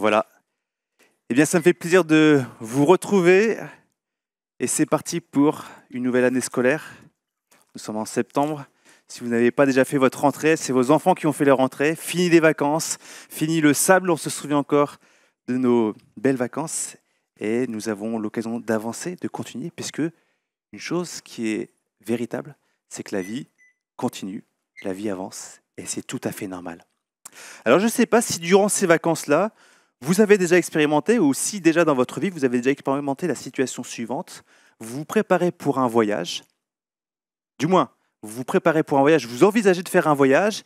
Voilà. Eh bien, ça me fait plaisir de vous retrouver. Et c'est parti pour une nouvelle année scolaire. Nous sommes en septembre. Si vous n'avez pas déjà fait votre rentrée, c'est vos enfants qui ont fait leur rentrée. Fini les vacances, fini le sable. On se souvient encore de nos belles vacances. Et nous avons l'occasion d'avancer, de continuer, puisque une chose qui est véritable, c'est que la vie continue, la vie avance, et c'est tout à fait normal. Alors, je ne sais pas si durant ces vacances-là, vous avez déjà expérimenté, ou si déjà dans votre vie, vous avez déjà expérimenté la situation suivante. Vous vous préparez pour un voyage, du moins, vous vous préparez pour un voyage, vous envisagez de faire un voyage,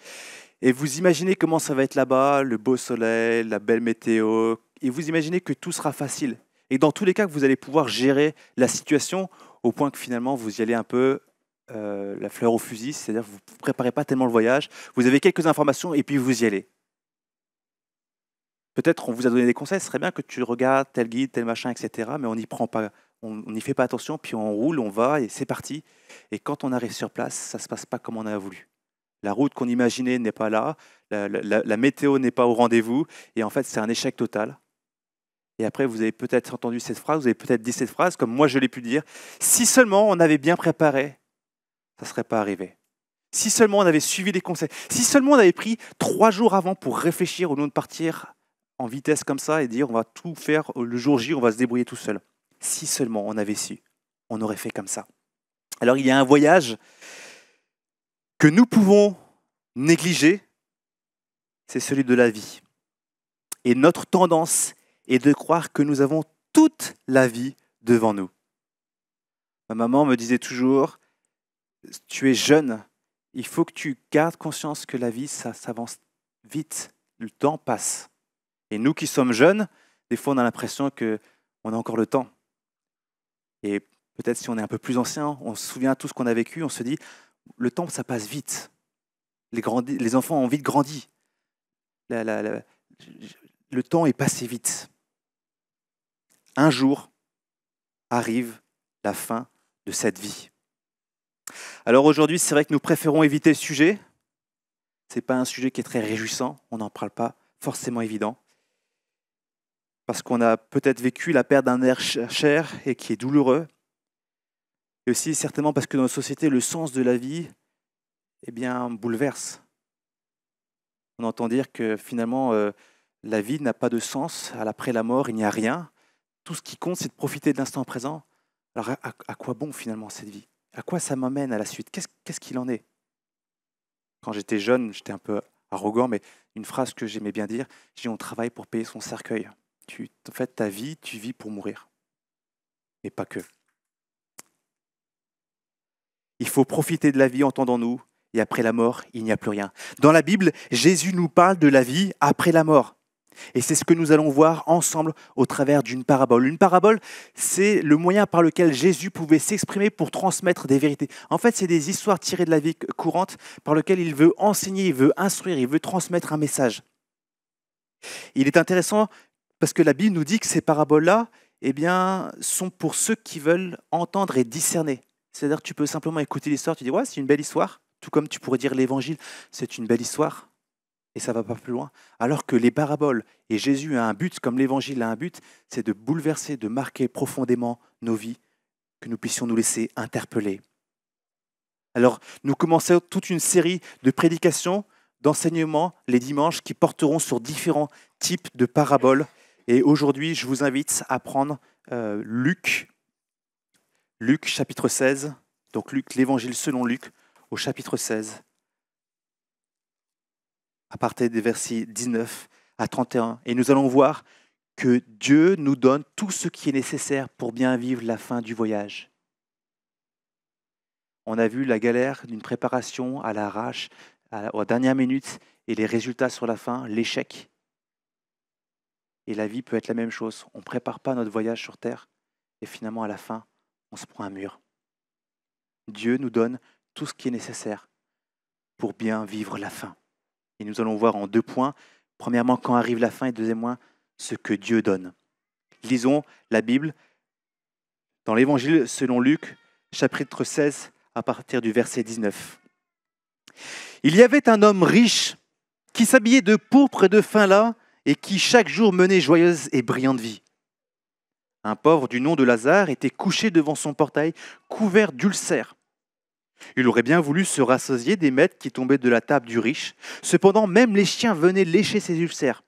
et vous imaginez comment ça va être là-bas, le beau soleil, la belle météo, et vous imaginez que tout sera facile. Et dans tous les cas, que vous allez pouvoir gérer la situation au point que finalement, vous y allez un peu la fleur au fusil, c'est-à-dire que vous ne préparez pas tellement le voyage, vous avez quelques informations et puis vous y allez. Peut-être on vous a donné des conseils, ce serait bien que tu regardes tel guide, tel machin, etc. Mais on n'y prend pas, on n'y fait pas attention, puis on roule, on va et c'est parti. Et quand on arrive sur place, ça ne se passe pas comme on a voulu. La route qu'on imaginait n'est pas là, la météo n'est pas au rendez-vous, et en fait c'est un échec total. Et après, vous avez peut-être entendu cette phrase, vous avez peut-être dit cette phrase, comme moi je l'ai pu dire, si seulement on avait bien préparé, ça ne serait pas arrivé. Si seulement on avait suivi les conseils, si seulement on avait pris 3 jours avant pour réfléchir au lieu de partir en vitesse comme ça et dire on va tout faire le jour J, on va se débrouiller tout seul. Si seulement on avait su, on aurait fait comme ça. Alors il y a un voyage que nous pouvons négliger, c'est celui de la vie. Et notre tendance est de croire que nous avons toute la vie devant nous. Ma maman me disait toujours, tu es jeune, il faut que tu gardes conscience que la vie, ça s'avance vite, le temps passe. Et nous qui sommes jeunes, des fois on a l'impression qu'on a encore le temps. Et peut-être si on est un peu plus ancien, on se souvient de tout ce qu'on a vécu, on se dit, le temps ça passe vite. Les enfants ont vite grandi. Le temps est passé vite. Un jour arrive la fin de cette vie. Alors aujourd'hui, c'est vrai que nous préférons éviter le sujet. Ce n'est pas un sujet qui est très réjouissant, on n'en parle pas, forcément évident. Parce qu'on a peut-être vécu la perte d'un être cher et qui est douloureux. Et aussi certainement parce que dans notre société, le sens de la vie bouleverse. On entend dire que finalement, la vie n'a pas de sens. Après la mort, il n'y a rien. Tout ce qui compte, c'est de profiter de l'instant présent. Alors à quoi bon finalement cette vie ? À quoi ça m'amène à la suite ? Qu'est-ce qu'il en est ? Quand j'étais jeune, j'étais un peu arrogant, mais une phrase que j'aimais bien dire, je dis on travaille pour payer son cercueil. En fait, ta vie, tu vis pour mourir. Et pas que. Il faut profiter de la vie, entendons-nous, et après la mort, il n'y a plus rien. Dans la Bible, Jésus nous parle de la vie après la mort. Et c'est ce que nous allons voir ensemble au travers d'une parabole. Une parabole, c'est le moyen par lequel Jésus pouvait s'exprimer pour transmettre des vérités. En fait, c'est des histoires tirées de la vie courante par lesquelles il veut enseigner, il veut instruire, il veut transmettre un message. Il est intéressant parce que la Bible nous dit que ces paraboles-là sont pour ceux qui veulent entendre et discerner. C'est-à-dire que tu peux simplement écouter l'histoire, tu dis « ouais, c'est une belle histoire », tout comme tu pourrais dire l'Évangile, c'est une belle histoire. Et ça ne va pas plus loin. Alors que les paraboles, et Jésus a un but, comme l'Évangile a un but, c'est de bouleverser, de marquer profondément nos vies, que nous puissions nous laisser interpeller. Alors, nous commençons toute une série de prédications, d'enseignements, les dimanches, qui porteront sur différents types de paraboles. Et aujourd'hui, je vous invite à prendre Luc chapitre 16, donc Luc, l'Évangile selon Luc, au chapitre 16. À partir des versets 19 à 31. Et nous allons voir que Dieu nous donne tout ce qui est nécessaire pour bien vivre la fin du voyage. On a vu la galère d'une préparation à l'arrache, aux dernières minutes, et les résultats sur la fin, l'échec. Et la vie peut être la même chose. On ne prépare pas notre voyage sur Terre, et finalement, à la fin, on se prend un mur. Dieu nous donne tout ce qui est nécessaire pour bien vivre la fin. Et nous allons voir en 2 points. Premièrement, quand arrive la fin, et deuxièmement, ce que Dieu donne. Lisons la Bible dans l'Évangile selon Luc, chapitre 16, à partir du verset 19. Il y avait un homme riche qui s'habillait de pourpre et de fin lin et qui chaque jour menait joyeuse et brillante vie. Un pauvre du nom de Lazare était couché devant son portail, couvert d'ulcères. Il aurait bien voulu se rassasier des miettes qui tombaient de la table du riche. Cependant, même les chiens venaient lécher ses ulcères.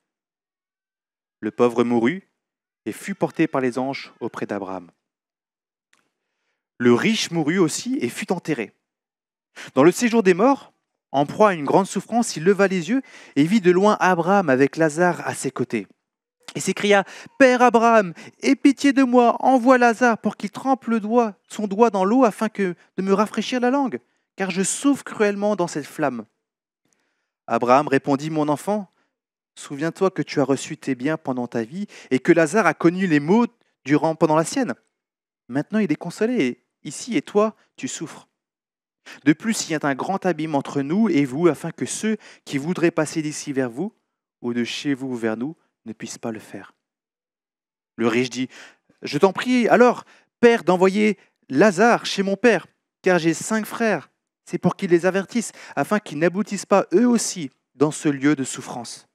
Le pauvre mourut et fut porté par les anges auprès d'Abraham. Le riche mourut aussi et fut enterré. Dans le séjour des morts, en proie à une grande souffrance, il leva les yeux et vit de loin Abraham avec Lazare à ses côtés. Et s'écria, « Père Abraham, aie pitié de moi, envoie Lazare pour qu'il trempe son doigt dans l'eau afin de me rafraîchir la langue, car je souffre cruellement dans cette flamme. » Abraham répondit, « Mon enfant, souviens-toi que tu as reçu tes biens pendant ta vie et que Lazare a connu les maux pendant la sienne. Maintenant il est consolé ici et toi, tu souffres. De plus, il y a un grand abîme entre nous et vous afin que ceux qui voudraient passer d'ici vers vous ou de chez vous vers nous ne puissent pas le faire. » Le riche dit, « Je t'en prie alors, Père, d'envoyer Lazare chez mon père, car j'ai 5 frères. C'est pour qu'ils les avertissent, afin qu'ils n'aboutissent pas eux aussi dans ce lieu de souffrance. »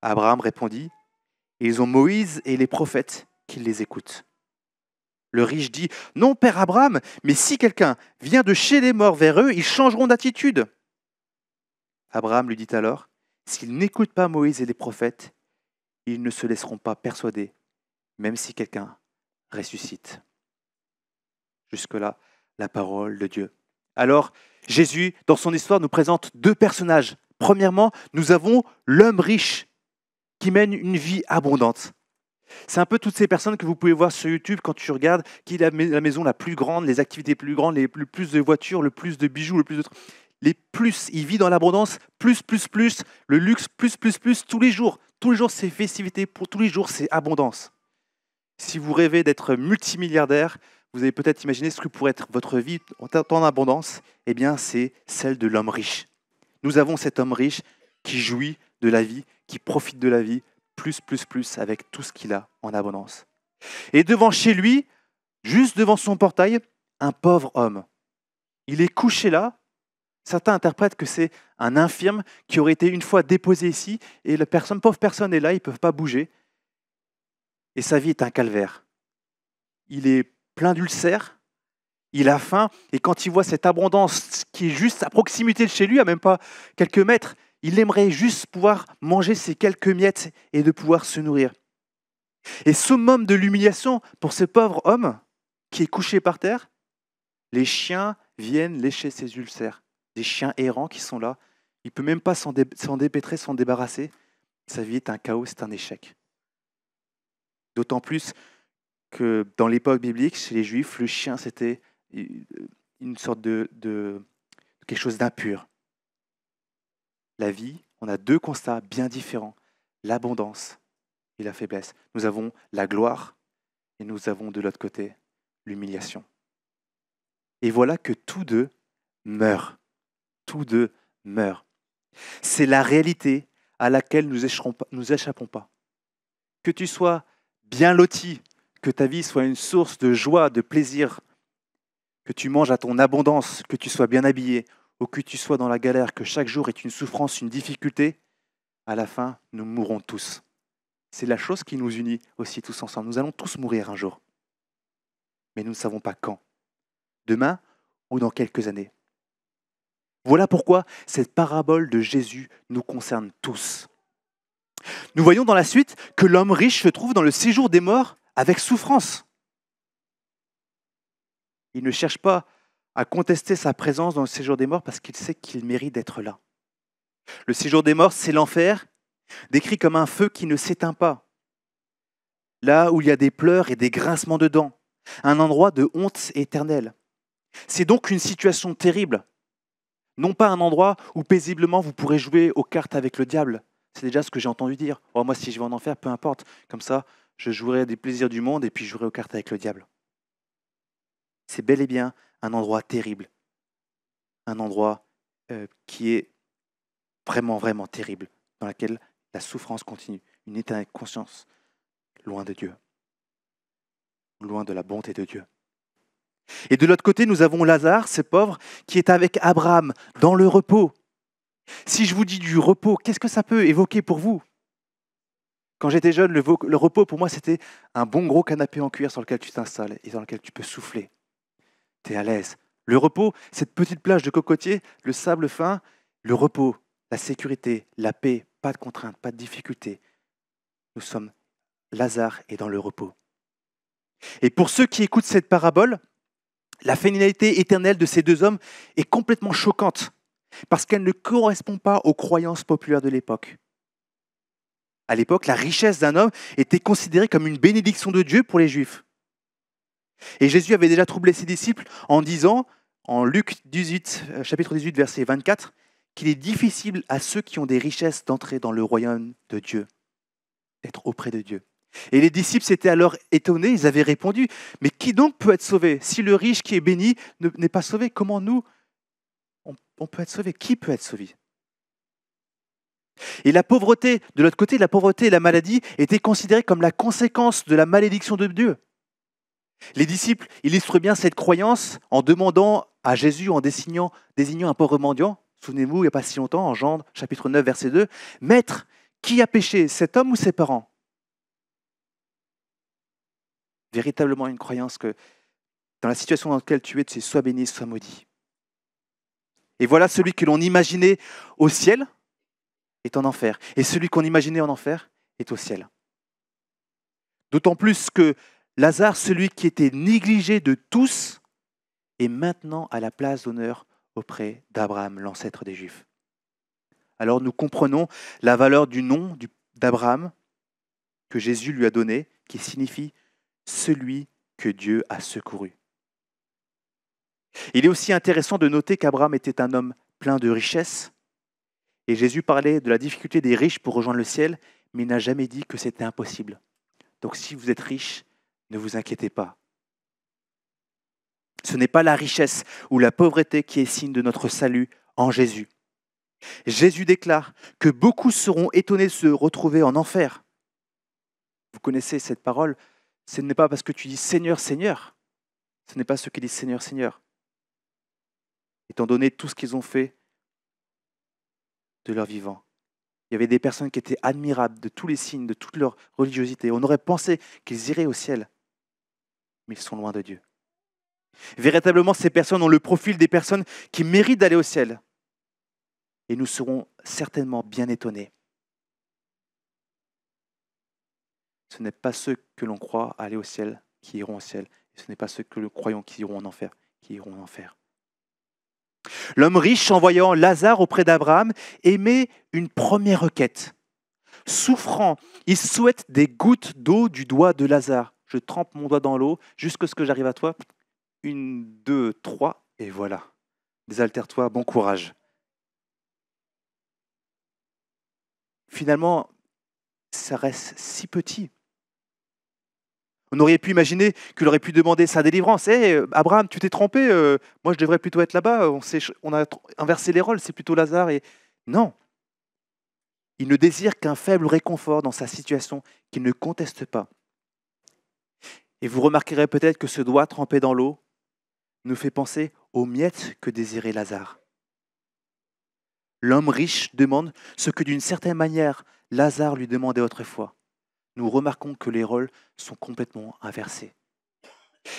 Abraham répondit, « Ils ont Moïse et les prophètes qu'ils les écoutent. » Le riche dit, « Non, Père Abraham, mais si quelqu'un vient de chez les morts vers eux, ils changeront d'attitude. » Abraham lui dit alors, « S'ils n'écoutent pas Moïse et les prophètes, ils ne se laisseront pas persuader, même si quelqu'un ressuscite. » Jusque-là, la parole de Dieu. Alors, Jésus, dans son histoire, nous présente 2 personnages. Premièrement, nous avons l'homme riche qui mène une vie abondante. C'est un peu toutes ces personnes que vous pouvez voir sur YouTube quand tu regardes qui est la maison la plus grande, les activités plus grandes, le plus de voitures, le plus de bijoux, le plus de... Les plus, il vit dans l'abondance, plus, le luxe, plus, tous les jours. Tous les jours, c'est festivités, pour tous les jours, c'est abondance. Si vous rêvez d'être multimilliardaire, vous avez peut-être imaginé ce que pourrait être votre vie en abondance. Eh bien, c'est celle de l'homme riche. Nous avons cet homme riche qui jouit de la vie, qui profite de la vie, plus, avec tout ce qu'il a en abondance. Et devant chez lui, juste devant son portail, un pauvre homme. Il est couché là. Certains interprètent que c'est un infirme qui aurait été une fois déposé ici, et la pauvre personne est là, ils ne peuvent pas bouger. Et sa vie est un calvaire. Il est plein d'ulcères, il a faim, et quand il voit cette abondance qui est juste à proximité de chez lui, à même pas quelques mètres, il aimerait juste pouvoir manger ces quelques miettes et de pouvoir se nourrir. Et summum de l'humiliation pour ce pauvre homme qui est couché par terre, les chiens viennent lécher ses ulcères. Des chiens errants qui sont là. Il ne peut même pas s'en dépêtrer, s'en débarrasser. Sa vie est un chaos, c'est un échec. D'autant plus que dans l'époque biblique, chez les Juifs, le chien, c'était une sorte de quelque chose d'impur. La vie, on a 2 constats bien différents. L'abondance et la faiblesse. Nous avons la gloire et nous avons de l'autre côté l'humiliation. Et voilà que tous deux meurent. Tous deux meurent. C'est la réalité à laquelle nous échappons pas. Que tu sois bien loti, que ta vie soit une source de joie, de plaisir, que tu manges à ton abondance, que tu sois bien habillé, ou que tu sois dans la galère, que chaque jour est une souffrance, une difficulté, à la fin, nous mourrons tous. C'est la chose qui nous unit aussi tous ensemble. Nous allons tous mourir un jour. Mais nous ne savons pas quand. Demain ou dans quelques années. Voilà pourquoi cette parabole de Jésus nous concerne tous. Nous voyons dans la suite que l'homme riche se trouve dans le séjour des morts avec souffrance. Il ne cherche pas à contester sa présence dans le séjour des morts parce qu'il sait qu'il mérite d'être là. Le séjour des morts, c'est l'enfer, décrit comme un feu qui ne s'éteint pas. Là où il y a des pleurs et des grincements de dents, un endroit de honte éternelle. C'est donc une situation terrible. Non pas un endroit où paisiblement vous pourrez jouer aux cartes avec le diable. C'est déjà ce que j'ai entendu dire. Oh, moi, si je vais en enfer, peu importe. Comme ça, je jouerai des plaisirs du monde et puis je jouerai aux cartes avec le diable. C'est bel et bien un endroit terrible. Un endroit qui est vraiment terrible, dans lequel la souffrance continue. Une éternelle conscience, loin de Dieu. Loin de la bonté de Dieu. Et de l'autre côté, nous avons Lazare, ce pauvre, qui est avec Abraham, dans le repos. Si je vous dis du repos, qu'est-ce que ça peut évoquer pour vous? Quand j'étais jeune, le repos pour moi, c'était un bon gros canapé en cuir sur lequel tu t'installes et dans lequel tu peux souffler. Tu es à l'aise. Le repos, cette petite plage de cocotiers, le sable fin, le repos, la sécurité, la paix, pas de contraintes, pas de difficultés. Nous sommes, Lazare est dans le repos. Et pour ceux qui écoutent cette parabole, la finalité éternelle de ces deux hommes est complètement choquante parce qu'elle ne correspond pas aux croyances populaires de l'époque. À l'époque, la richesse d'un homme était considérée comme une bénédiction de Dieu pour les Juifs. Et Jésus avait déjà troublé ses disciples en disant, en Luc 18, chapitre 18, verset 24, qu'il est difficile à ceux qui ont des richesses d'entrer dans le royaume de Dieu, d'être auprès de Dieu. Et les disciples s'étaient alors étonnés, ils avaient répondu, mais qui donc peut être sauvé? Si le riche qui est béni n'est pas sauvé, comment nous, on peut être sauvé? Qui peut être sauvé? Et la pauvreté, de l'autre côté, la pauvreté et la maladie étaient considérées comme la conséquence de la malédiction de Dieu. Les disciples illustrent bien cette croyance en demandant à Jésus, en désignant un pauvre mendiant, souvenez-vous, il n'y a pas si longtemps, en Jean chapitre 9, verset 2, « Maître, qui a péché, cet homme ou ses parents ?» Véritablement une croyance que dans la situation dans laquelle tu es, tu es soit béni, soit maudit. Et voilà celui que l'on imaginait au ciel est en enfer. Et celui qu'on imaginait en enfer est au ciel. D'autant plus que Lazare, celui qui était négligé de tous, est maintenant à la place d'honneur auprès d'Abraham, l'ancêtre des Juifs. Alors nous comprenons la valeur du nom d'Abraham que Jésus lui a donné, qui signifie « celui que Dieu a secouru ». Il est aussi intéressant de noter qu'Abraham était un homme plein de richesses, et Jésus parlait de la difficulté des riches pour rejoindre le ciel, mais il n'a jamais dit que c'était impossible. Donc si vous êtes riche, ne vous inquiétez pas. Ce n'est pas la richesse ou la pauvreté qui est signe de notre salut en Jésus. Jésus déclare que beaucoup seront étonnés de se retrouver en enfer. Vous connaissez cette parole, ce n'est pas parce que tu dis Seigneur, Seigneur, ce n'est pas ceux qui disent Seigneur, Seigneur. Étant donné tout ce qu'ils ont fait de leur vivant. Il y avait des personnes qui étaient admirables de tous les signes, de toute leur religiosité. On aurait pensé qu'ils iraient au ciel, mais ils sont loin de Dieu. Véritablement, ces personnes ont le profil des personnes qui méritent d'aller au ciel. Et nous serons certainement bien étonnés. Ce n'est pas ceux que l'on croit aller au ciel qui iront au ciel. Et ce n'est pas ceux que nous croyons qui iront en enfer qui iront en enfer. L'homme riche, en voyant Lazare auprès d'Abraham, émet une première requête. Souffrant, il souhaite des gouttes d'eau du doigt de Lazare. Je trempe mon doigt dans l'eau jusqu'à ce que j'arrive à toi. 1, 2, 3, et voilà. Désaltère-toi, bon courage. Finalement, ça reste si petit. On aurait pu imaginer qu'il aurait pu demander sa délivrance. Hey, Abraham, tu t'es trompé, moi je devrais plutôt être là-bas, on a inversé les rôles, c'est plutôt Lazare. Et non, il ne désire qu'un faible réconfort dans sa situation qu'il ne conteste pas. Et vous remarquerez peut-être que ce doigt trempé dans l'eau nous fait penser aux miettes que désirait Lazare. L'homme riche demande ce que d'une certaine manière Lazare lui demandait autrefois. Nous remarquons que les rôles sont complètement inversés.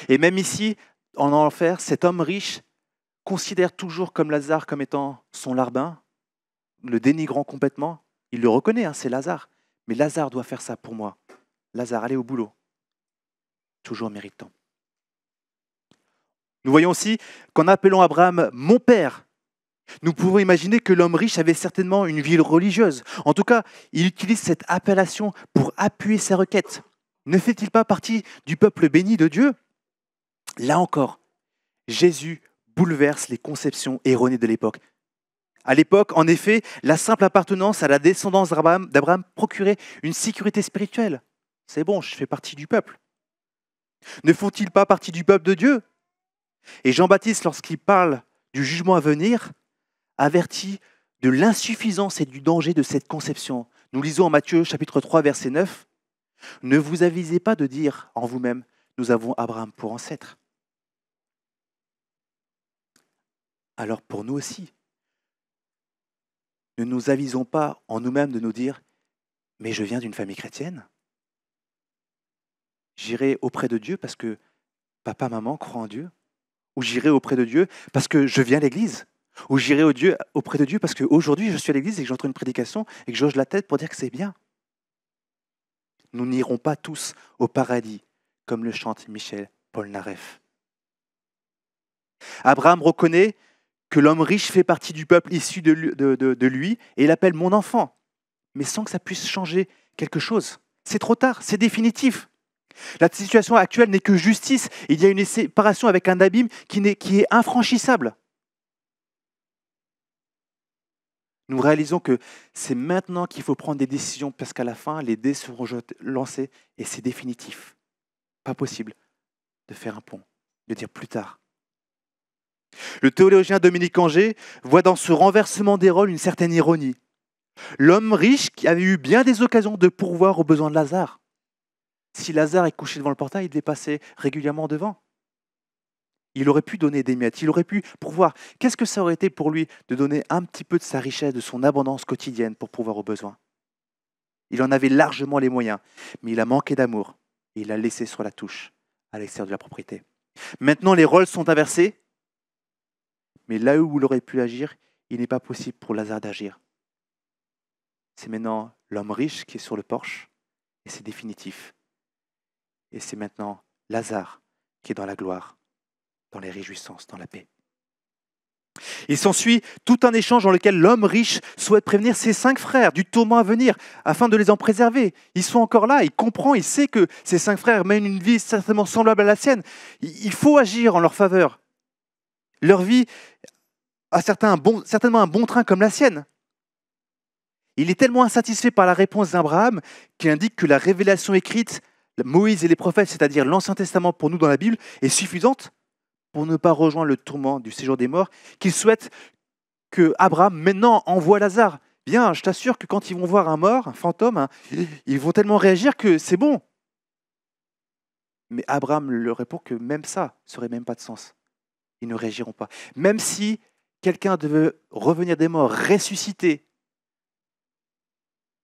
Et même ici, en enfer, cet homme riche considère toujours comme Lazare comme étant son larbin, le dénigrant complètement. Il le reconnaît, c'est Lazare. Mais Lazare doit faire ça pour moi. Lazare, allez au boulot. Toujours méritant. Nous voyons aussi qu'en appelant Abraham « mon père », nous pouvons imaginer que l'homme riche avait certainement une vie religieuse. En tout cas, il utilise cette appellation pour appuyer ses requêtes. Ne fait-il pas partie du peuple béni de Dieu? Là encore, Jésus bouleverse les conceptions erronées de l'époque. À l'époque, en effet, la simple appartenance à la descendance d'Abraham procurait une sécurité spirituelle. C'est bon, je fais partie du peuple. Ne font-ils pas partie du peuple de Dieu? Et Jean-Baptiste, lorsqu'il parle du jugement à venir, avertit de l'insuffisance et du danger de cette conception. Nous lisons en Matthieu chapitre 3, verset 9, « Ne vous avisez pas de dire en vous-même, nous avons Abraham pour ancêtre. » Alors pour nous aussi, ne nous avisons pas en nous-mêmes de nous dire, mais je viens d'une famille chrétienne. J'irai auprès de Dieu parce que papa, maman croient en Dieu. Ou j'irai auprès de Dieu parce que je viens à l'église. Ou j'irai auprès de Dieu parce qu'aujourd'hui je suis à l'église et que j'entends une prédication et que j'hoche la tête pour dire que c'est bien. Nous n'irons pas tous au paradis, comme le chante Michel Polnareff. Abraham reconnaît que l'homme riche fait partie du peuple issu de lui et il l'appelle mon enfant, mais sans que ça puisse changer quelque chose. C'est trop tard, c'est définitif. La situation actuelle n'est que justice. Il y a une séparation avec un abîme qui est infranchissable. Nous réalisons que c'est maintenant qu'il faut prendre des décisions parce qu'à la fin, les dés seront lancés et c'est définitif. Pas possible de faire un pont, de dire plus tard. Le théologien Dominique Angers voit dans ce renversement des rôles une certaine ironie. L'homme riche qui avait eu bien des occasions de pourvoir aux besoins de Lazare. Si Lazare est couché devant le portail, il devait passer régulièrement devant. Il aurait pu donner des miettes, il aurait pu pourvoir. Qu'est-ce que ça aurait été pour lui de donner un petit peu de sa richesse, de son abondance quotidienne pour pourvoir aux besoins? Il en avait largement les moyens, mais il a manqué d'amour et il l'a laissé sur la touche, à l'extérieur de la propriété. Maintenant, les rôles sont inversés, mais là où il aurait pu agir, il n'est pas possible pour Lazare d'agir. C'est maintenant l'homme riche qui est sur le porche, et c'est définitif. Et c'est maintenant Lazare qui est dans la gloire, dans les réjouissances, dans la paix. Il s'ensuit tout un échange dans lequel l'homme riche souhaite prévenir ses 5 frères du tourment à venir afin de les en préserver. Ils sont encore là, il comprend, il sait que ses 5 frères mènent une vie certainement semblable à la sienne. Il faut agir en leur faveur. Leur vie a certainement un bon train comme la sienne. Il est tellement insatisfait par la réponse d'Abraham qu'il indique que la révélation écrite, Moïse et les prophètes, c'est-à-dire l'Ancien Testament pour nous dans la Bible, est suffisante pour ne pas rejoindre le tourment du séjour des morts, qu'il souhaite que Abraham maintenant envoie Lazare. Bien, je t'assure que quand ils vont voir un mort, un fantôme, ils vont tellement réagir que c'est bon. Mais Abraham leur répond que même ça n'aurait même pas de sens. Ils ne réagiront pas. Même si quelqu'un devait revenir des morts, ressusciter,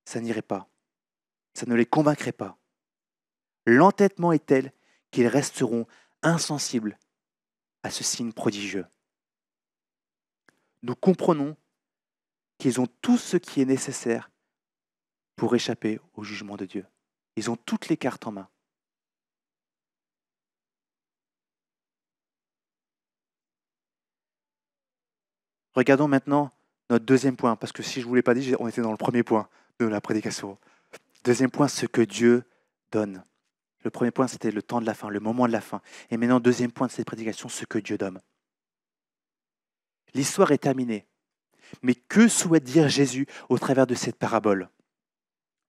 ça n'irait pas. Ça ne les convaincrait pas. L'entêtement est tel qu'ils resteront insensibles à ce signe prodigieux. Nous comprenons qu'ils ont tout ce qui est nécessaire pour échapper au jugement de Dieu. Ils ont toutes les cartes en main. Regardons maintenant notre deuxième point, parce que si je ne vous l'ai pas dit, on était dans le premier point de la prédication. Deuxième point, ce que Dieu donne. Le premier point, c'était le temps de la fin, le moment de la fin. Et maintenant, deuxième point de cette prédication, ce que Dieu donne. L'histoire est terminée. Mais que souhaite dire Jésus au travers de cette parabole?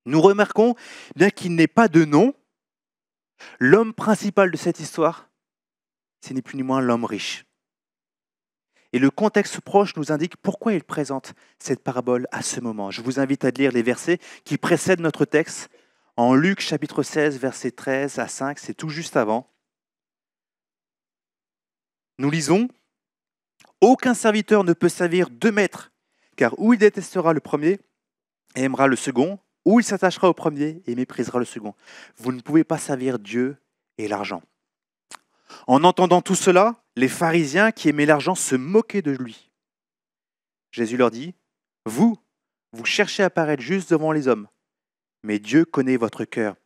Nous remarquons, bien qu'il n'ait pas de nom, l'homme principal de cette histoire, ce n'est plus ni moins l'homme riche. Et le contexte proche nous indique pourquoi il présente cette parabole à ce moment. Je vous invite à lire les versets qui précèdent notre texte. En Luc chapitre 16, versets 13 à 5, c'est tout juste avant. Nous lisons « Aucun serviteur ne peut servir 2 maîtres, car ou il détestera le premier et aimera le second, ou il s'attachera au premier et méprisera le second. Vous ne pouvez pas servir Dieu et l'argent. » En entendant tout cela, les pharisiens qui aimaient l'argent se moquaient de lui. Jésus leur dit, « Vous cherchez à paraître juste devant les hommes, mais Dieu connaît votre cœur.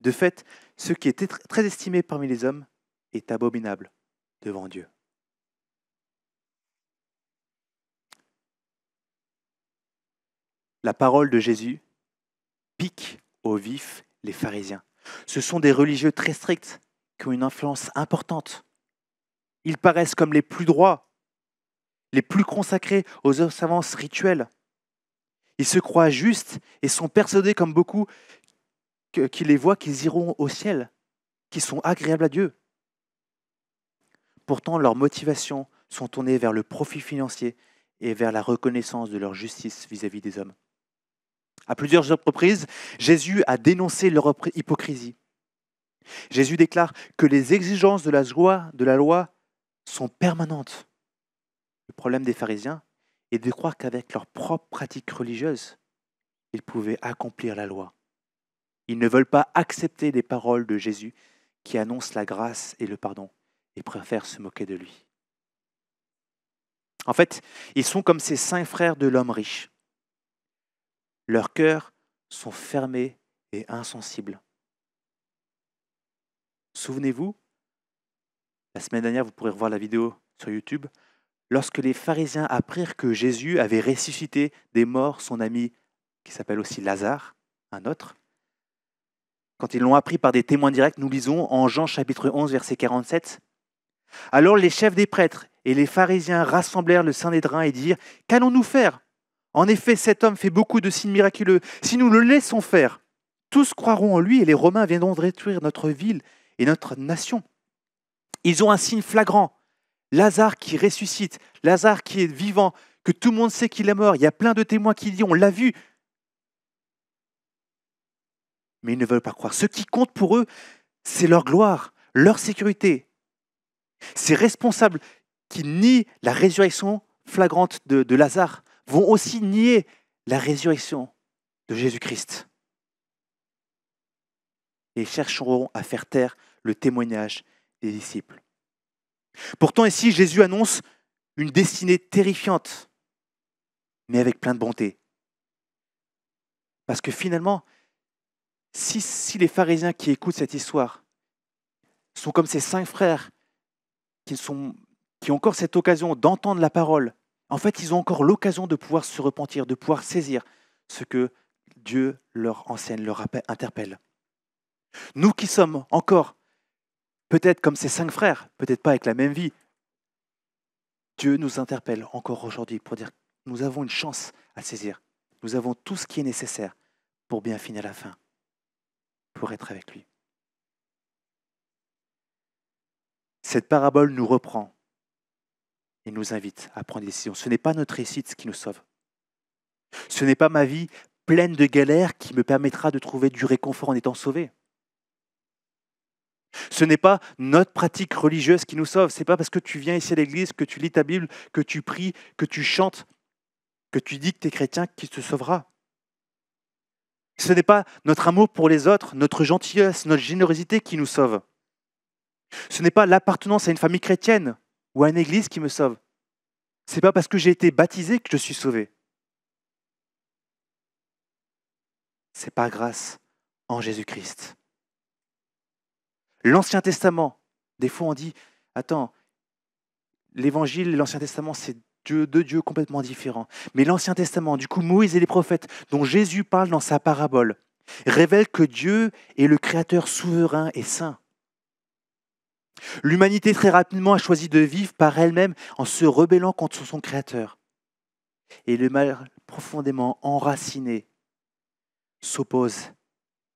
De fait, ce qui est très estimé parmi les hommes est abominable devant Dieu. » La parole de Jésus pique au vif les pharisiens. Ce sont des religieux très stricts qui ont une influence importante. Ils paraissent comme les plus droits, les plus consacrés aux observances rituelles. Ils se croient justes et sont persuadés, comme beaucoup, qui les voient, qu'ils iront au ciel, qu'ils sont agréables à Dieu. Pourtant, leurs motivations sont tournées vers le profit financier et vers la reconnaissance de leur justice vis-à-vis des hommes. À plusieurs reprises, Jésus a dénoncé leur hypocrisie. Jésus déclare que les exigences de la loi sont permanentes. Le problème des pharisiens est de croire qu'avec leurs propres pratiques religieuses, ils pouvaient accomplir la loi. Ils ne veulent pas accepter les paroles de Jésus qui annoncent la grâce et le pardon et préfèrent se moquer de lui. En fait, ils sont comme ces 5 frères de l'homme riche. Leurs cœurs sont fermés et insensibles. Souvenez-vous, la semaine dernière, vous pourrez revoir la vidéo sur YouTube, lorsque les pharisiens apprirent que Jésus avait ressuscité des morts son ami, qui s'appelle aussi Lazare, un autre. Quand ils l'ont appris par des témoins directs, nous lisons en Jean chapitre 11, verset 47. « Alors les chefs des prêtres et les pharisiens rassemblèrent le Sanhédrin et dirent « Qu'allons-nous faire ? En effet, cet homme fait beaucoup de signes miraculeux. Si nous le laissons faire, tous croiront en lui et les Romains viendront détruire notre ville et notre nation. » Ils ont un signe flagrant. Lazare qui ressuscite, Lazare qui est vivant, que tout le monde sait qu'il est mort. Il y a plein de témoins qui disent « On l'a vu ». Mais ils ne veulent pas croire. Ce qui compte pour eux, c'est leur gloire, leur sécurité. Ces responsables qui nient la résurrection flagrante de Lazare vont aussi nier la résurrection de Jésus-Christ. Et ils chercheront à faire taire le témoignage des disciples. Pourtant, ici, Jésus annonce une destinée terrifiante, mais avec plein de bonté. Parce que finalement, si les pharisiens qui écoutent cette histoire sont comme ces 5 frères qui ont encore cette occasion d'entendre la parole, en fait, ils ont encore l'occasion de pouvoir se repentir, de pouvoir saisir ce que Dieu leur enseigne, leur interpelle. Nous qui sommes encore peut-être comme ces 5 frères, peut-être pas avec la même vie, Dieu nous interpelle encore aujourd'hui pour dire que nous avons une chance à saisir. Nous avons tout ce qui est nécessaire pour bien finir la fin, pour être avec lui. Cette parabole nous reprend et nous invite à prendre des décisions. Ce n'est pas notre réussite qui nous sauve. Ce n'est pas ma vie pleine de galères qui me permettra de trouver du réconfort en étant sauvé. Ce n'est pas notre pratique religieuse qui nous sauve. Ce n'est pas parce que tu viens ici à l'église, que tu lis ta Bible, que tu pries, que tu chantes, que tu dis que tu es chrétien qui te sauvera. Ce n'est pas notre amour pour les autres, notre gentillesse, notre générosité qui nous sauve. Ce n'est pas l'appartenance à une famille chrétienne ou à une église qui me sauve. Ce n'est pas parce que j'ai été baptisé que je suis sauvé. C'est par grâce en Jésus-Christ. L'Ancien Testament, des fois on dit, attends, l'Évangile et l'Ancien Testament, c'est deux dieux complètement différents. Mais l'Ancien Testament, du coup, Moïse et les prophètes, dont Jésus parle dans sa parabole, révèlent que Dieu est le Créateur souverain et saint. L'humanité très rapidement a choisi de vivre par elle-même en se rebellant contre son Créateur. Et le mal profondément enraciné s'oppose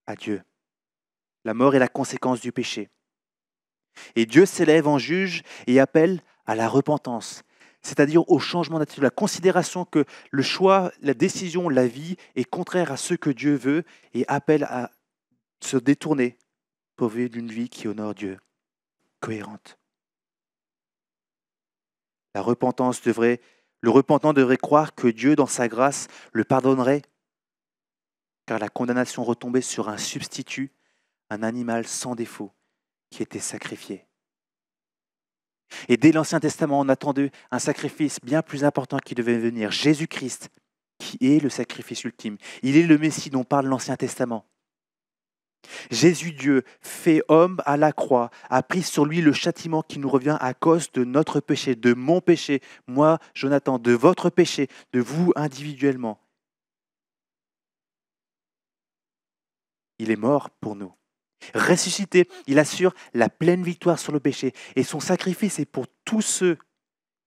à Dieu. La mort est la conséquence du péché. Et Dieu s'élève en juge et appelle à la repentance, c'est-à-dire au changement d'attitude, la considération que le choix, la décision, la vie est contraire à ce que Dieu veut et appelle à se détourner pour vivre d'une vie qui honore Dieu, cohérente. Le repentant devrait croire que Dieu, dans sa grâce, le pardonnerait, car la condamnation retombait sur un substitut, un animal sans défaut, qui était sacrifié. Et dès l'Ancien Testament, on attendait un sacrifice bien plus important qui devait venir, Jésus-Christ, qui est le sacrifice ultime. Il est le Messie dont parle l'Ancien Testament. Jésus, Dieu, fait homme à la croix, a pris sur lui le châtiment qui nous revient à cause de notre péché, de mon péché, moi, Jonathan, de votre péché, de vous individuellement. Il est mort pour nous. Ressuscité, il assure la pleine victoire sur le péché. Et son sacrifice est pour tous ceux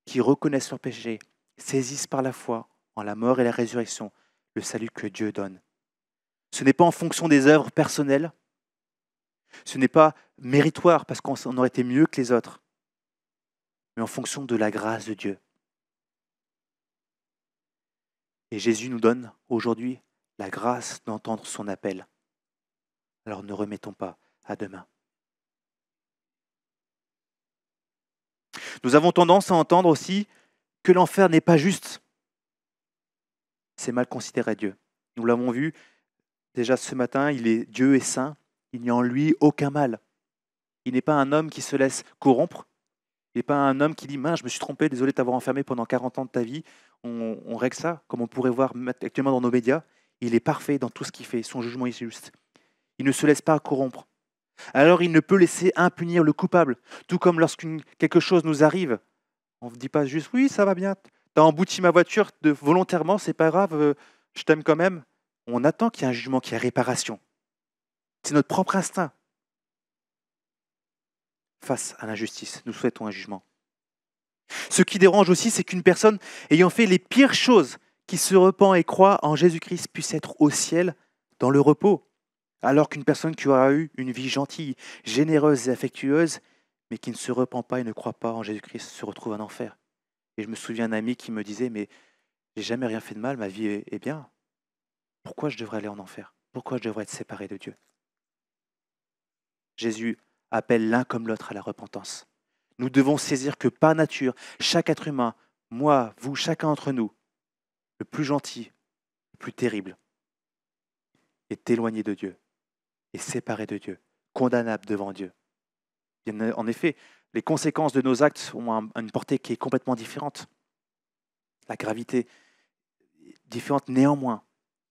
qui reconnaissent leur péché, saisissent par la foi en la mort et la résurrection le salut que Dieu donne. Ce n'est pas en fonction des œuvres personnelles, ce n'est pas méritoire parce qu'on aurait été mieux que les autres, mais en fonction de la grâce de Dieu. Et Jésus nous donne aujourd'hui la grâce d'entendre son appel. Alors ne remettons pas à demain. Nous avons tendance à entendre aussi que l'enfer n'est pas juste. C'est mal considéré Dieu. Nous l'avons vu déjà ce matin, Dieu est saint, il n'y a en lui aucun mal. Il n'est pas un homme qui se laisse corrompre, il n'est pas un homme qui dit mince, je me suis trompé, désolé de t'avoir enfermé pendant 40 ans de ta vie. On règle ça, comme on pourrait voir actuellement dans nos médias. Il est parfait dans tout ce qu'il fait, son jugement est juste. Il ne se laisse pas corrompre. Alors il ne peut laisser impunir le coupable. Tout comme lorsqu'une quelque chose nous arrive, on ne dit pas juste oui, ça va bien, t'as embouti ma voiture volontairement, c'est pas grave, je t'aime quand même. On attend qu'il y ait un jugement, qu'il y ait réparation. C'est notre propre instinct. Face à l'injustice, nous souhaitons un jugement. Ce qui dérange aussi, c'est qu'une personne ayant fait les pires choses, qui se repent et croit en Jésus-Christ, puisse être au ciel dans le repos, alors qu'une personne qui aura eu une vie gentille, généreuse et affectueuse, mais qui ne se repent pas et ne croit pas en Jésus-Christ, se retrouve en enfer. Et je me souviens d'un ami qui me disait, mais j'ai jamais rien fait de mal, ma vie est bien. Pourquoi je devrais aller en enfer? Pourquoi je devrais être séparé de Dieu? Jésus appelle l'un comme l'autre à la repentance. Nous devons saisir que par nature, chaque être humain, moi, vous, chacun d'entre nous, le plus gentil, le plus terrible, est éloigné de Dieu, est séparé de Dieu, condamnable devant Dieu. En effet, les conséquences de nos actes ont une portée qui est complètement différente. La gravité est différente néanmoins.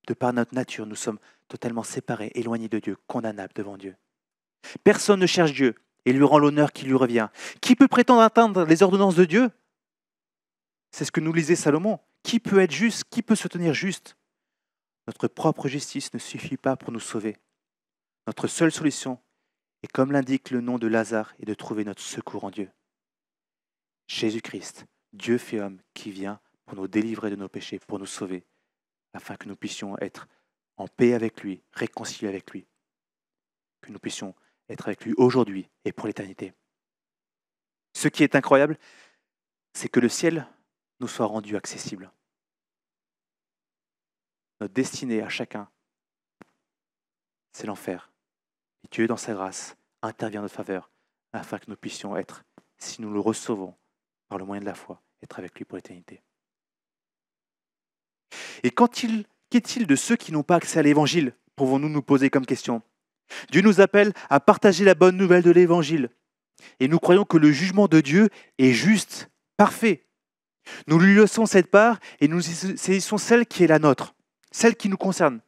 De par notre nature, nous sommes totalement séparés, éloignés de Dieu, condamnables devant Dieu. Personne ne cherche Dieu et lui rend l'honneur qui lui revient. Qui peut prétendre atteindre les ordonnances de Dieu? C'est ce que nous lisait Salomon. Qui peut être juste? Qui peut se tenir juste? Notre propre justice ne suffit pas pour nous sauver. Notre seule solution est, comme l'indique le nom de Lazare, est de trouver notre secours en Dieu. Jésus-Christ, Dieu fait homme, qui vient pour nous délivrer de nos péchés, pour nous sauver, afin que nous puissions être en paix avec lui, réconciliés avec lui, que nous puissions être avec lui aujourd'hui et pour l'éternité. Ce qui est incroyable, c'est que le ciel nous soit rendu accessible. Notre destinée à chacun, c'est l'enfer. Et Dieu, dans sa grâce, intervient en notre faveur, afin que nous puissions être, si nous le recevons par le moyen de la foi, être avec lui pour l'éternité. Et qu'est-il de ceux qui n'ont pas accès à l'évangile? Pouvons-nous nous poser comme question? Dieu nous appelle à partager la bonne nouvelle de l'évangile. Et nous croyons que le jugement de Dieu est juste, parfait. Nous lui laissons cette part et nous saisissons celle qui est la nôtre, celle qui nous concerne.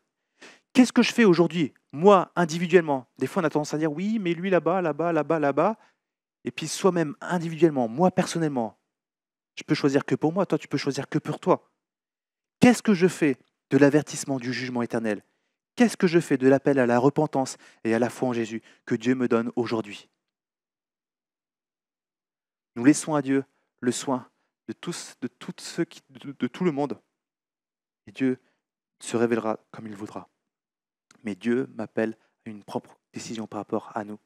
Qu'est-ce que je fais aujourd'hui, moi, individuellement? Des fois, on a tendance à dire oui, mais lui là-bas, là-bas, là-bas, là-bas. Et puis soi-même, individuellement, moi, personnellement, je peux choisir que pour moi, toi, tu peux choisir que pour toi. Qu'est-ce que je fais de l'avertissement du jugement éternel? Qu'est-ce que je fais de l'appel à la repentance et à la foi en Jésus que Dieu me donne aujourd'hui? Nous laissons à Dieu le soin de tout le monde. Et Dieu se révélera comme il voudra. Mais Dieu m'appelle à une propre décision par rapport à nous.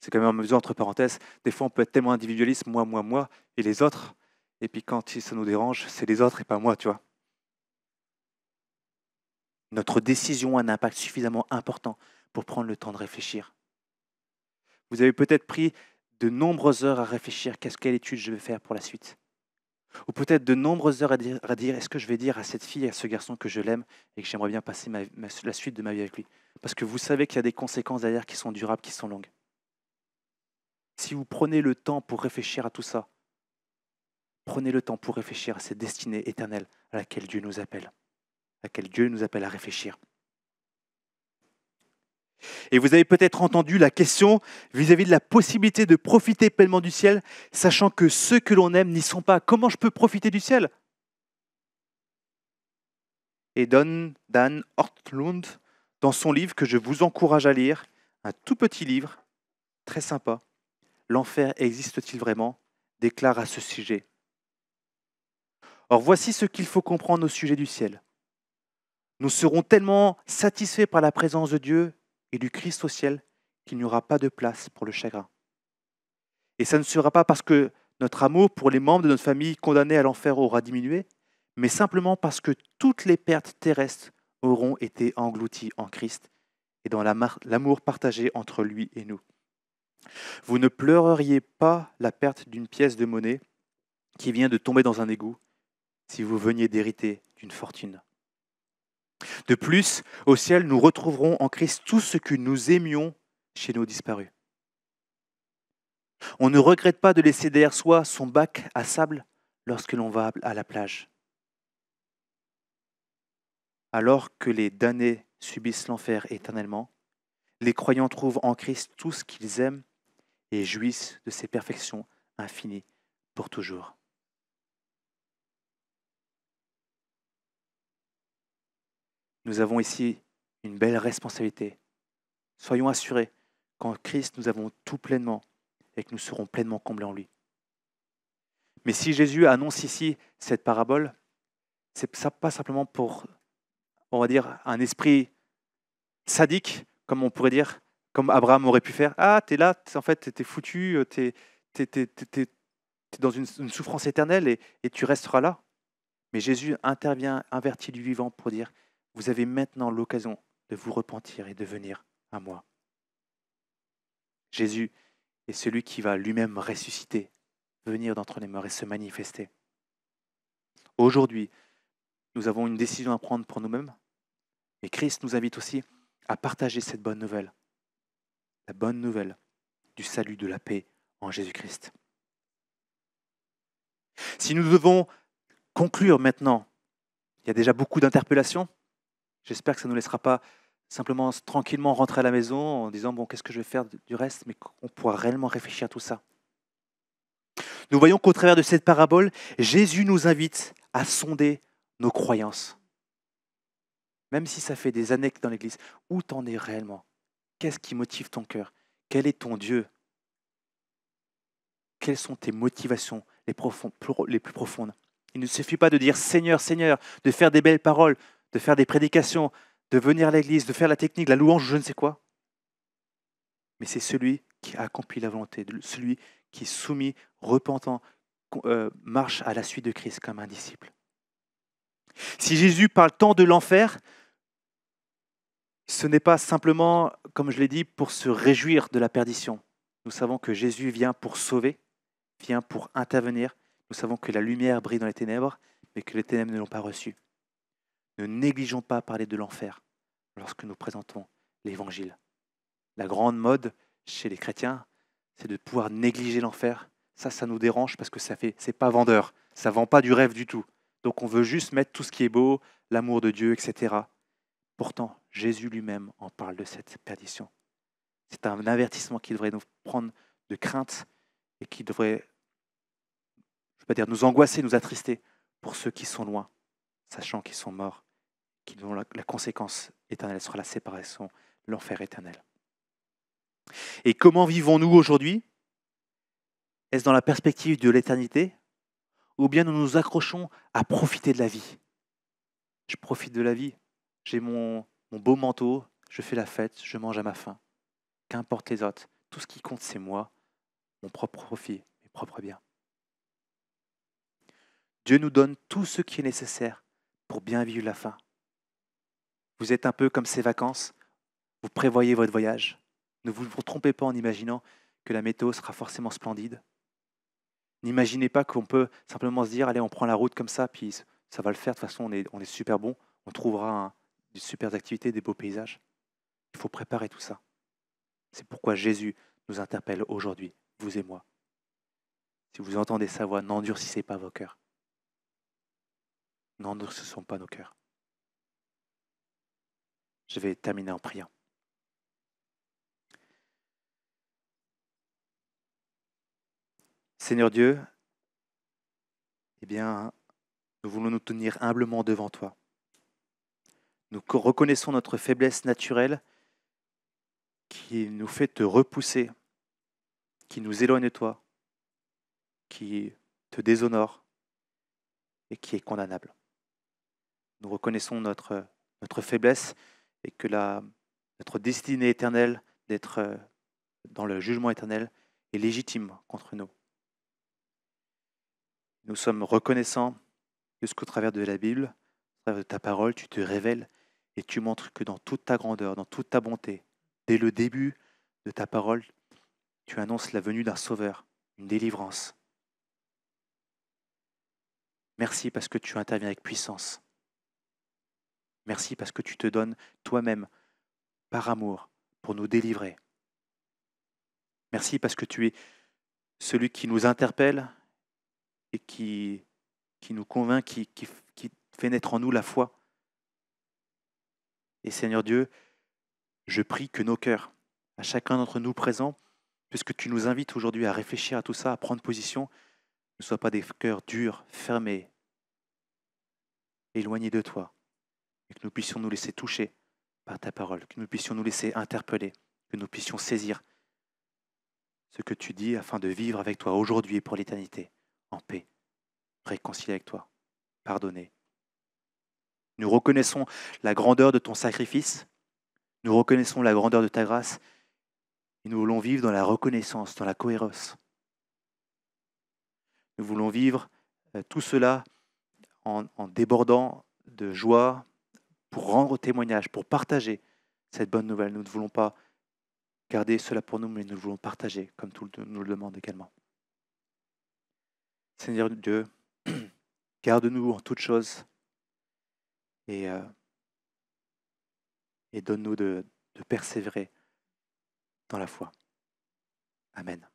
C'est quand même en mesure, entre parenthèses, des fois on peut être tellement individualiste, moi, et les autres. Et puis quand ça nous dérange, c'est les autres et pas moi, tu vois. Notre décision a un impact suffisamment important pour prendre le temps de réfléchir. Vous avez peut-être pris de nombreuses heures à réfléchir quelle étude je vais faire pour la suite. Ou peut-être de nombreuses heures à dire est-ce que je vais dire à cette fille, à ce garçon que je l'aime et que j'aimerais bien passer la suite de ma vie avec lui. Parce que vous savez qu'il y a des conséquences derrière qui sont durables, qui sont longues. Si vous prenez le temps pour réfléchir à tout ça, prenez le temps pour réfléchir à cette destinée éternelle à laquelle Dieu nous appelle à réfléchir. Et vous avez peut-être entendu la question vis-à-vis de la possibilité de profiter pleinement du ciel, sachant que ceux que l'on aime n'y sont pas. Comment je peux profiter du ciel? Et Dan Ortlund, dans son livre que je vous encourage à lire, un tout petit livre, très sympa, L'enfer existe-t-il vraiment? Déclare à ce sujet. Or voici ce qu'il faut comprendre au sujet du ciel. Nous serons tellement satisfaits par la présence de Dieu et du Christ au ciel qu'il n'y aura pas de place pour le chagrin. Et ça ne sera pas parce que notre amour pour les membres de notre famille condamnés à l'enfer aura diminué, mais simplement parce que toutes les pertes terrestres auront été englouties en Christ et dans l'amour partagé entre lui et nous. Vous ne pleureriez pas la perte d'une pièce de monnaie qui vient de tomber dans un égout si vous veniez d'hériter d'une fortune. De plus, au ciel, nous retrouverons en Christ tout ce que nous aimions chez nos disparus. On ne regrette pas de laisser derrière soi son bac à sable lorsque l'on va à la plage. Alors que les damnés subissent l'enfer éternellement, les croyants trouvent en Christ tout ce qu'ils aiment et jouissent de ses perfections infinies pour toujours. Nous avons ici une belle responsabilité. Soyons assurés qu'en Christ, nous avons tout pleinement et que nous serons pleinement comblés en lui. Mais si Jésus annonce ici cette parabole, c'est pas simplement pour, on va dire, un esprit sadique, comme on pourrait dire, comme Abraham aurait pu faire. Ah, t'es là, en fait, t'es foutu, t'es dans une souffrance éternelle et tu resteras là. Mais Jésus intervient, inverti du vivant pour dire, vous avez maintenant l'occasion de vous repentir et de venir à moi. Jésus est celui qui va lui-même ressusciter, venir d'entre les morts et se manifester. Aujourd'hui, nous avons une décision à prendre pour nous-mêmes, et Christ nous invite aussi à partager cette bonne nouvelle, la bonne nouvelle du salut, de la paix en Jésus-Christ. Si nous devons conclure maintenant, il y a déjà beaucoup d'interpellations. J'espère que ça ne nous laissera pas simplement tranquillement rentrer à la maison en disant bon, qu'est-ce que je vais faire du reste, mais qu'on pourra réellement réfléchir à tout ça. Nous voyons qu'au travers de cette parabole, Jésus nous invite à sonder nos croyances. Même si ça fait des années que dans l'Église, où t'en es réellement? Qu'est-ce qui motive ton cœur? Quel est ton Dieu? Quelles sont tes motivations les plus profondes? Il ne suffit pas de dire Seigneur, Seigneur, de faire des belles paroles, de faire des prédications, de venir à l'église, de faire la technique, la louange, je ne sais quoi. Mais c'est celui qui a accompli la volonté, celui qui est soumis, repentant, marche à la suite de Christ comme un disciple. Si Jésus parle tant de l'enfer, ce n'est pas simplement, comme je l'ai dit, pour se réjouir de la perdition. Nous savons que Jésus vient pour sauver, vient pour intervenir. Nous savons que la lumière brille dans les ténèbres, mais que les ténèbres ne l'ont pas reçue. Ne négligeons pas parler de l'enfer lorsque nous présentons l'Évangile. La grande mode chez les chrétiens, c'est de pouvoir négliger l'enfer. Ça nous dérange parce que c'est pas vendeur. Ça vend pas du rêve du tout. Donc on veut juste mettre tout ce qui est beau, l'amour de Dieu, etc. Pourtant, Jésus lui-même en parle de cette perdition. C'est un avertissement qui devrait nous prendre de crainte et qui devrait, je ne vais pas dire nous angoisser, nous attrister pour ceux qui sont loin, sachant qu'ils sont morts, dont la conséquence éternelle sera la séparation, l'enfer éternel. Et comment vivons-nous aujourd'hui? Est-ce dans la perspective de l'éternité? Ou bien nous nous accrochons à profiter de la vie? Je profite de la vie. J'ai mon beau manteau, je fais la fête, je mange à ma faim. Qu'importe les autres. Tout ce qui compte, c'est moi, mon propre profit, mes propres biens. Dieu nous donne tout ce qui est nécessaire pour bien vivre la fin. Vous êtes un peu comme ces vacances, vous prévoyez votre voyage. Ne vous trompez pas en imaginant que la météo sera forcément splendide. N'imaginez pas qu'on peut simplement se dire, allez, on prend la route comme ça, puis ça va le faire, de toute façon, on est super bon, on trouvera des super activités, des beaux paysages. Il faut préparer tout ça. C'est pourquoi Jésus nous interpelle aujourd'hui, vous et moi. Si vous entendez sa voix, n'endurcissez pas vos cœurs. N'endurcissons pas nos cœurs. Je vais terminer en priant. Seigneur Dieu, eh bien, nous voulons nous tenir humblement devant toi. Nous reconnaissons notre faiblesse naturelle qui nous fait te repousser, qui nous éloigne de toi, qui te déshonore et qui est condamnable. Nous reconnaissons notre faiblesse et que notre destinée éternelle d'être dans le jugement éternel est légitime contre nous. Nous sommes reconnaissants jusqu'au travers de la Bible, au travers de ta parole, tu te révèles et tu montres que dans toute ta grandeur, dans toute ta bonté, dès le début de ta parole, tu annonces la venue d'un sauveur, une délivrance. Merci parce que tu interviens avec puissance. Merci parce que tu te donnes toi-même par amour pour nous délivrer. Merci parce que tu es celui qui nous interpelle et qui nous convainc, qui fait naître en nous la foi. Et Seigneur Dieu, je prie que nos cœurs, à chacun d'entre nous présents, puisque tu nous invites aujourd'hui à réfléchir à tout ça, à prendre position, ne soient pas des cœurs durs, fermés, éloignés de toi, et que nous puissions nous laisser toucher par ta parole, que nous puissions nous laisser interpeller, que nous puissions saisir ce que tu dis afin de vivre avec toi aujourd'hui et pour l'éternité, en paix, réconcilié avec toi, pardonné. Nous reconnaissons la grandeur de ton sacrifice, nous reconnaissons la grandeur de ta grâce, et nous voulons vivre dans la reconnaissance, dans la cohérence. Nous voulons vivre tout cela en débordant de joie pour rendre témoignage, pour partager cette bonne nouvelle. Nous ne voulons pas garder cela pour nous, mais nous voulons partager, comme tout nous le demande également. Seigneur Dieu, garde-nous en toutes choses et donne-nous de persévérer dans la foi. Amen.